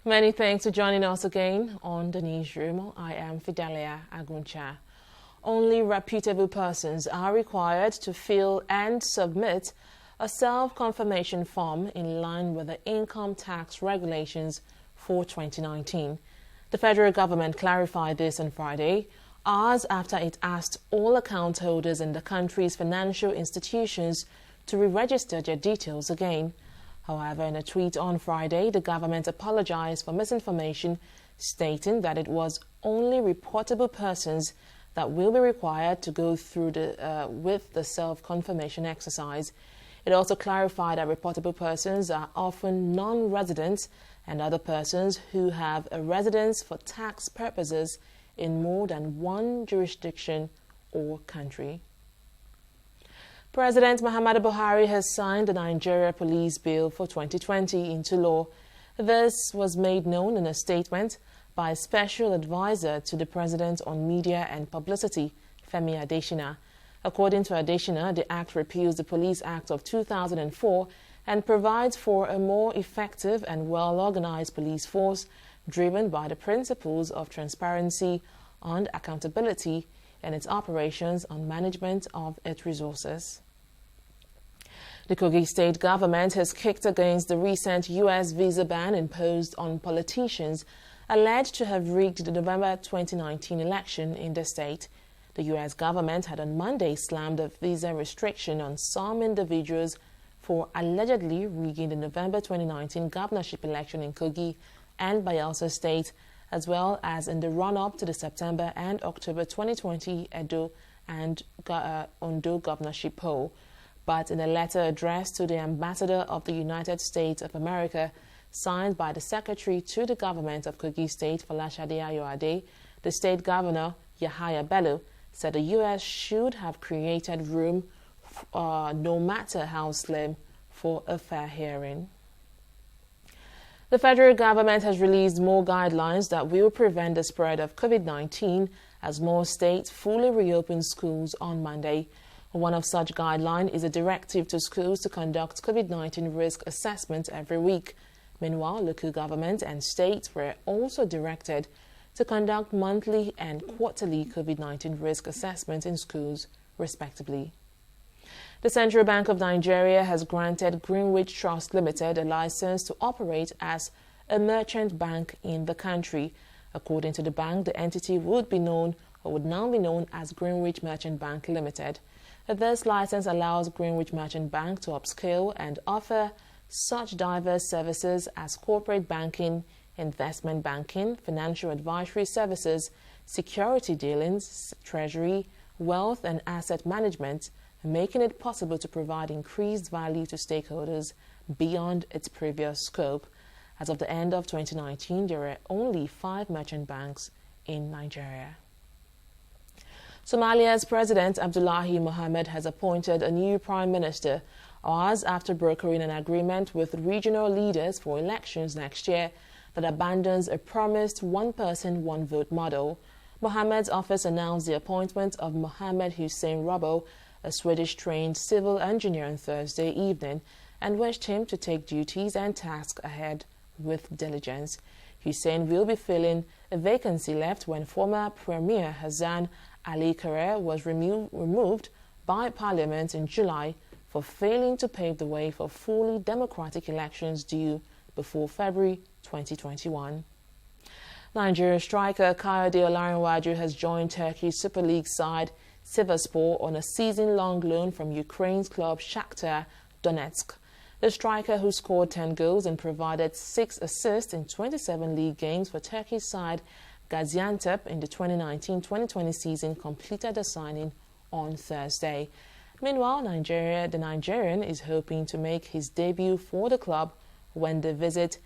Many thanks for joining us again on the newsroom. I am Fidelia Aguncha. Only reputable persons are required to fill and submit a self-confirmation form in line with the income tax regulations for 2019. The federal government clarified this on Friday, hours after it asked all account holders in the country's financial institutions to re-register their details again. However, in a tweet on Friday, the government apologized for misinformation, stating that it was only reportable persons that will be required to go through with the self-confirmation exercise. It also clarified that reportable persons are often non-residents and other persons who have a residence for tax purposes in more than one jurisdiction or country. President Muhammadu Buhari has signed the Nigeria Police Bill for 2020 into law. This was made known in a statement by a special advisor to the President on Media and Publicity, Femi Adesina. According to Adesina, the Act repeals the Police Act of 2004 and provides for a more effective and well-organized police force driven by the principles of transparency and accountability in its operations and management of its resources. The Kogi State government has kicked against the recent U.S. visa ban imposed on politicians alleged to have rigged the November 2019 election in the state. The U.S. government had on Monday slammed a visa restriction on some individuals for allegedly rigging the November 2019 governorship election in Kogi and Bayelsa State, as well as in the run-up to the September and October 2020 Edo and Ondo governorship poll. But in a letter addressed to the ambassador of the United States of America, signed by the secretary to the government of Kogi State, Folashade Ayoade, the state governor, Yahaya Bello, said the U.S. should have created room, no matter how slim, for a fair hearing. The federal government has released more guidelines that will prevent the spread of COVID-19 as more states fully reopen schools on Monday. One of such guidelines is a directive to schools to conduct COVID-19 risk assessment every week. Meanwhile, local government and states were also directed to conduct monthly and quarterly COVID-19 risk assessments in schools, respectively. The Central Bank of Nigeria has granted Greenwich Trust Limited a license to operate as a merchant bank in the country. According to the bank, the entity would now be known as Greenwich Merchant Bank Limited. This license allows Greenwich Merchant Bank to upscale and offer such diverse services as corporate banking, investment banking, financial advisory services, security dealings, treasury, wealth and asset management, making it possible to provide increased value to stakeholders beyond its previous scope. As of the end of 2019, there were only 5 merchant banks in Nigeria. Somalia's President Abdullahi Mohammed has appointed a new prime minister hours after brokering an agreement with regional leaders for elections next year that abandons a promised one-person, one-vote model. Mohammed's office announced the appointment of Mohammed Hussein Robo, a Swedish-trained civil engineer, on Thursday evening, and wished him to take duties and tasks ahead with diligence. Hussein will be filling a vacancy left when former Premier Hassan Ali Karer was removed by Parliament in July for failing to pave the way for fully democratic elections due before February 2021. Nigeria striker Diolan Raju has joined Turkish Super League side Sivasspor on a season-long loan from Ukraine's club Shakhtar Donetsk. The striker, who scored 10 goals and provided 6 assists in 27 league games for Turkish side Gaziantep in the 2019-2020 season, completed the signing on Thursday. Meanwhile, the Nigerian is hoping to make his debut for the club when they visit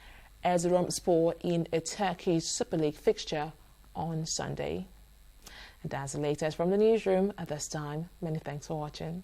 Erzurumspor in a Turkish Super League fixture on Sunday. And that's the latest from the newsroom at this time. Many thanks for watching.